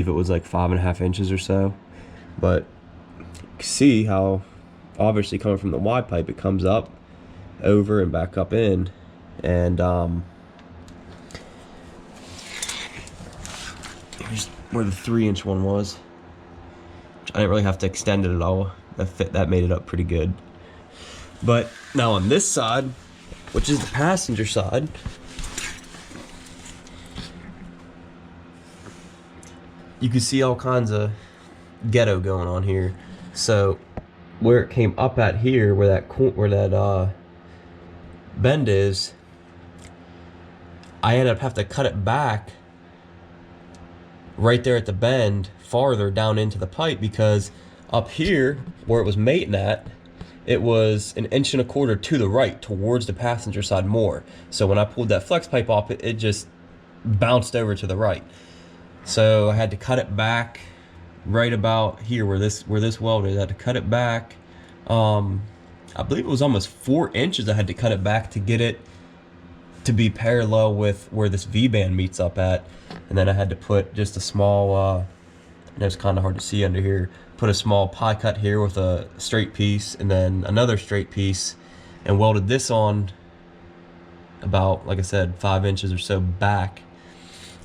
if it was like 5.5 inches or so. But you can see how obviously coming from the Y pipe, it comes up over and back up in. And here's where the 3-inch one was. I didn't really have to extend it at all. That made it up pretty good. But now on this side, which is the passenger side, you can see all kinds of ghetto going on here. So where it came up at here, where that bend is, I ended up having to cut it back right there at the bend farther down into the pipe, because up here where it was mating at, it was 1.25 inches to the right towards the passenger side more. So when I pulled that flex pipe off, it just bounced over to the right. So I had to cut it back right about here where this weld is. I had to cut it back. I believe it was almost 4 inches I had to cut it back to get it to be parallel with where this V-band meets up at. And then I had to put just a small, and it's kind of hard to see under here, put a small pie cut here with a straight piece and then another straight piece, and welded this on about, like I said, 5 inches or so back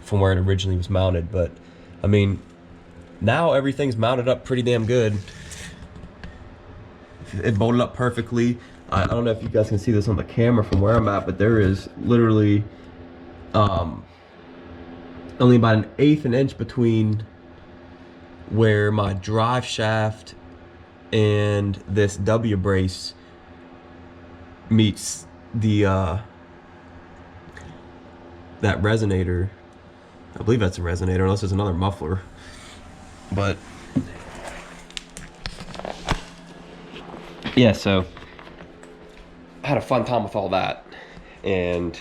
from where it originally was mounted. But I mean, now everything's mounted up pretty damn good. It bolted up perfectly. I don't know if you guys can see this on the camera from where I'm at, but there is literally only about 1/8 an inch between where my drive shaft and this W brace meets the that resonator. I believe that's a resonator, unless it's another muffler. But yeah, so I had a fun time with all that, and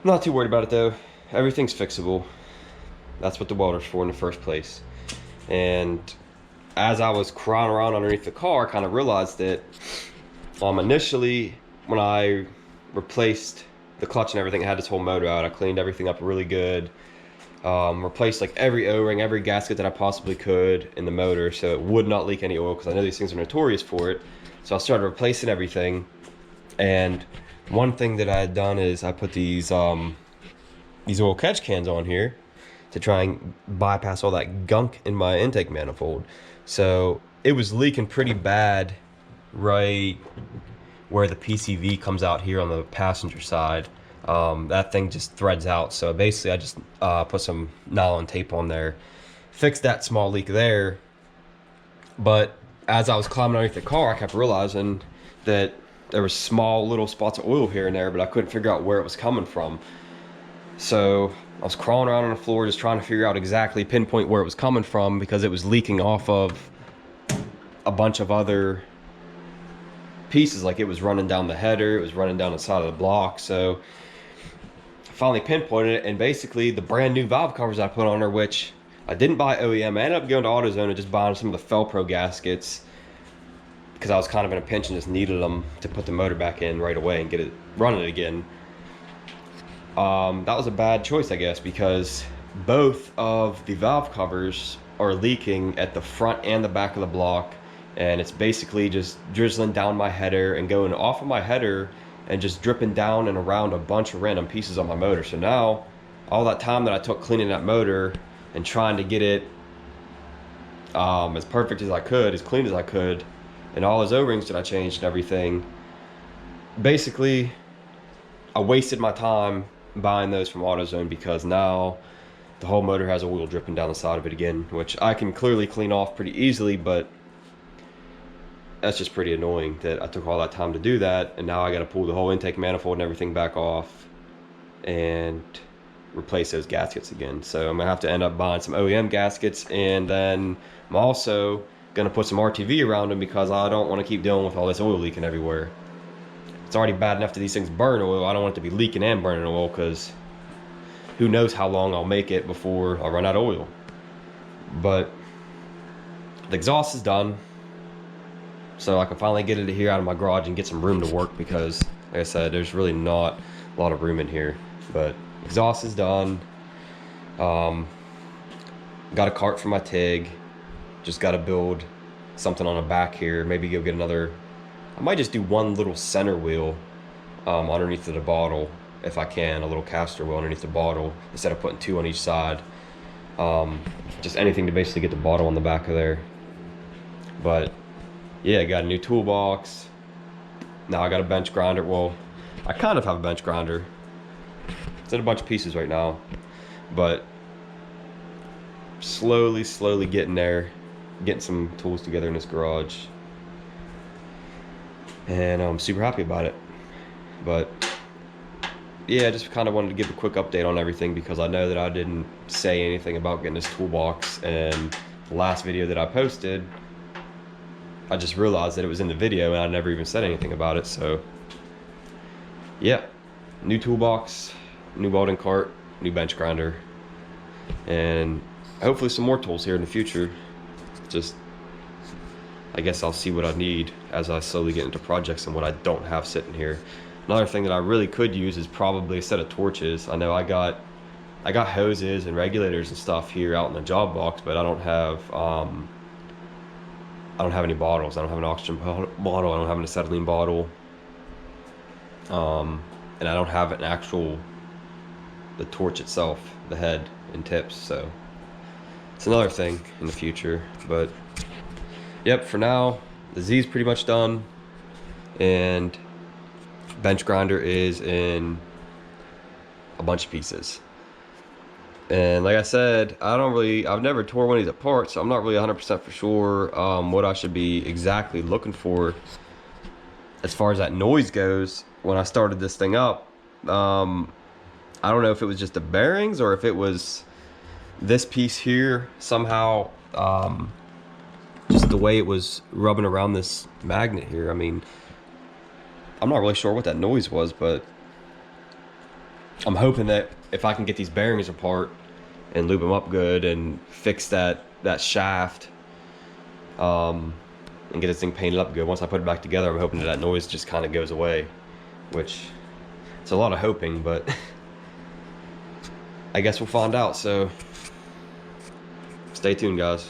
I'm not too worried about it though. Everything's fixable. That's what the welder's for in the first place. And as I was crawling around underneath the car, I kind of realized that initially when I replaced the clutch and everything, I had this whole motor out. I cleaned everything up really good. Replaced like every O-ring, every gasket that I possibly could in the motor so it would not leak any oil, because I know these things are notorious for it. So I started replacing everything. And one thing that I had done is I put these oil catch cans on here to try and bypass all that gunk in my intake manifold. So it was leaking pretty bad right where the PCV comes out here on the passenger side. That thing just threads out. So basically I just put some nylon tape on there, fixed that small leak there. But as I was climbing underneath the car, I kept realizing that there was small little spots of oil here and there, but I couldn't figure out where it was coming from. So I was crawling around on the floor just trying to figure out exactly, pinpoint where it was coming from, because it was leaking off of a bunch of other pieces. Like it was running down the header, it was running down the side of the block. So I finally pinpointed it, and basically the brand new valve covers I put on there, which I didn't buy OEM. I ended up going to AutoZone and just buying some of the Felpro gaskets because I was kind of in a pinch and just needed them to put the motor back in right away and get it running again. That was a bad choice, I guess, because both of the valve covers are leaking at the front and the back of the block, and it's basically just drizzling down my header and going off of my header and just dripping down and around a bunch of random pieces on my motor. So now all that time that I took cleaning that motor and trying to get it as perfect as I could, as clean as I could, and all those O-rings that I changed and everything, basically I wasted my time buying those from AutoZone, because now the whole motor has oil dripping down the side of it again, which I can clearly clean off pretty easily, but that's just pretty annoying that I took all that time to do that, and now I got to pull the whole intake manifold and everything back off and replace those gaskets again. So I'm gonna have to end up buying some OEM gaskets, and then I'm also gonna put some RTV around them because I don't want to keep dealing with all this oil leaking everywhere. It's already bad enough that these things burn oil. I don't want it to be leaking and burning oil, because who knows how long I'll make it before I run out of oil. But the exhaust is done, so I can finally get it here out of my garage and get some room to work, because like I said, there's really not a lot of room in here. But exhaust is done. Got a cart for my TIG. Just got to build something on the back here. Maybe go get another. I might just do one little center wheel underneath of the bottle if I can. A little caster wheel underneath the bottle instead of putting two on each side. Just anything to basically get the bottle on the back of there. But yeah, I got a new toolbox. Now I got a bench grinder. Well, I kind of have a bench grinder. It's in a bunch of pieces right now, but slowly getting there, getting some tools together in this garage, and I'm super happy about it. But yeah, I just kind of wanted to give a quick update on everything because I know that I didn't say anything about getting this toolbox, and the last video that I posted, I just realized that it was in the video and I never even said anything about it. So yeah, new toolbox, new welding cart, new bench grinder, and hopefully some more tools here in the future. Just, I guess I'll see what I need as I slowly get into projects and what I don't have sitting here. Another thing that I really could use is probably a set of torches. I know I got hoses and regulators and stuff here out in the job box, but I don't have any bottles. I don't have an oxygen bottle. I don't have an acetylene bottle. And I don't have the torch itself, the head and tips. So it's another thing in the future. But yep, for now, the Z's pretty much done. And bench grinder is in a bunch of pieces. And like I said, I've never tore one of these apart, so I'm not really 100% for sure what I should be exactly looking for as far as that noise goes. When I started this thing up, I don't know if it was just the bearings or if it was this piece here somehow, just the way it was rubbing around this magnet here. I mean, I'm not really sure what that noise was, but I'm hoping that if I can get these bearings apart and lube them up good and fix that shaft, and get this thing painted up good, once I put it back together, I'm hoping that noise just kind of goes away, which it's a lot of hoping, but I guess we'll find out. So stay tuned, guys.